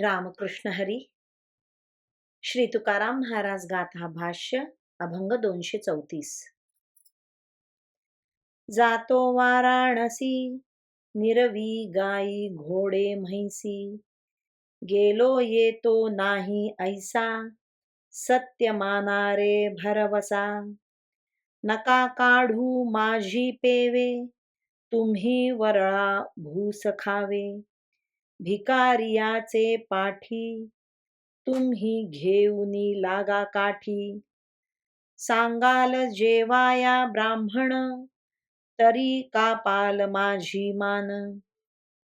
रामकृष्ण हरी. श्री तुकाराम महाराज गाथा भाष्य अभंग 234. जातो वाराणसी निरवी गाई घोडे म्हैसी, गेलो येतो नाही ऐसा, सत्य मानारे भरवसा. नका काढू माझी पेवे, तुम्ही वरळा भूस खावे. भिकारियाचे पाठी, तुम्ही घेऊनी लागा काठी. सांगाल जेवाया ब्राह्मण, तरी कापाल माझी मान.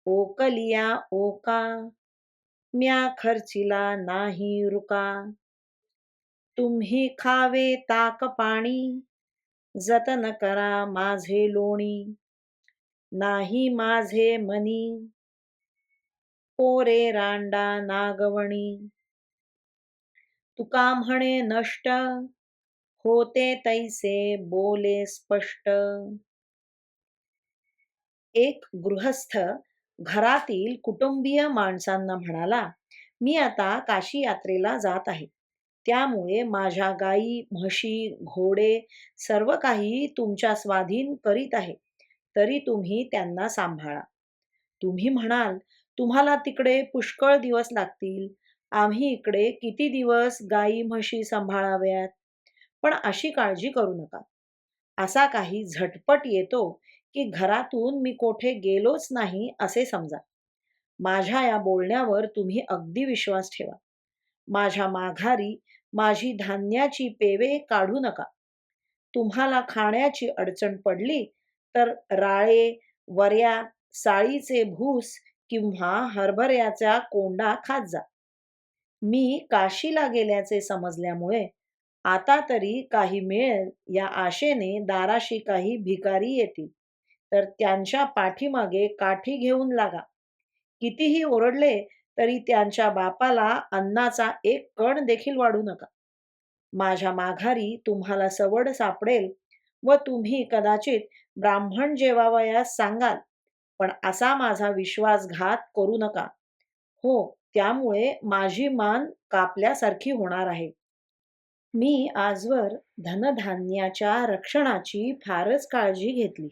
ओकलिया ओका, म्या खर्चिला नाही रुका. तुम्ही खावे ताक पाणी, जतन करा माझे लोणी. नाही माझे मनी, पोरे रांडा नागवणी. तुका म्हणे नष्ट, होते तैसे बोले स्पष्ट. एक गृहस्थ घरातील कुटुंबीय माणसांना म्हणाला, मी आता काशी यात्रेला जात आहे. त्यामुळे माझ्या गाई, म्हशी, घोडे सर्व काही तुमच्या स्वाधीन करीत आहे. तरी तुम्ही त्यांना सांभाळा. तुम्ही म्हणाल, तुम्हाला तिकडे पुष्कळ दिवस लागतील, आम्ही इकडे किती दिवस गाई म्हशी सांभाळाव्यात. पण अशी काळजी करू नका. असा काही झटपट येतो की घरातून मी कोठे गेलोच नाही असे समजा. माझ्या या बोलण्यावर तुम्ही अगदी विश्वास ठेवा. माझ्या माघारी माझी धान्याची पेवे काढू नका. तुम्हाला खाण्याची अडचण पडली तर राळे, वऱ्या, साळीचे भूस किंवा हरभऱ्याचा कोंडा खात जा. मी काशीला गेल्याचे समजल्यामुळे आता तरी काही मिळेल या आशेने दाराशी काही भिकारी येतील, तर त्यांच्या पाठीमागे काठी घेऊन लागा. कितीही ओरडले तरी त्यांच्या बापाला अन्नाचा एक कण देखील वाढू नका. माझ्या माघारी तुम्हाला सवड सापडेल व तुम्ही कदाचित ब्राह्मण जेवावयास सांगाल, पण असा माझा विश्वासघात करू नका. हो, त्यामुळे माझी मान कापल्यासारखी होणार आहे. मी आजवर धनधान्याच्या रक्षणाची फारच काळजी घेतली.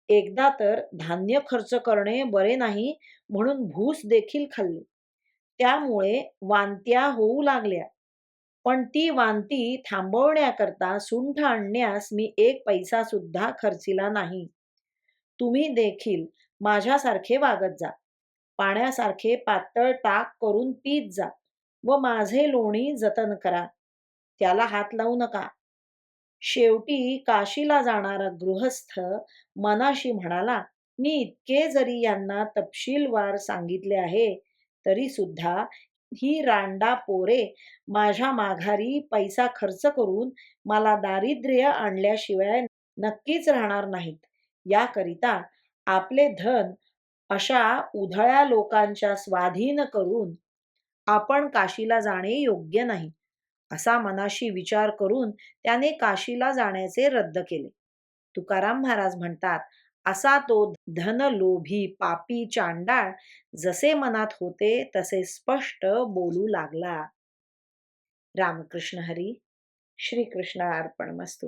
एकदा तर धान्य खर्च करणे बरे नाही म्हणून भूस देखील खाल्ली. त्यामुळे वांत्या होऊ लागल्या. पण ती वांती थांबवण्याकरता सुंठ आणण्यास मी एक पैसा सुद्धा खर्चिला नाही. तुम्ही देखील माझ्यासारखे वागत जा. पाण्यासारखे पातळ ताक करून पीत जा व माझे लोणी जतन करा. त्याला हात लावू नका. शेवटी काशीला जाणारा गृहस्थ मनाशी म्हणाला, मी इतके जरी यांना तपशीलवार सांगितले आहे, तरी सुद्धा ही रांडा पोरे माझ्या माघारी पैसा खर्च करून मला दारिद्र्य आणल्याशिवाय नक्कीच राहणार नाहीत. याकरिता आपले धन अशा उधळ्या लोकांच्या स्वाधीन करून आपण काशीला जाणे योग्य नाही. असा मनाशी विचार करून त्याने काशीला जाण्याचे रद्द केले. तुकाराम महाराज म्हणतात, असा तो धनलोभी पापी चांडाळ जसे मनात होते तसे स्पष्ट बोलू लागला. रामकृष्ण हरी. श्री कृष्ण अर्पणमस्तु.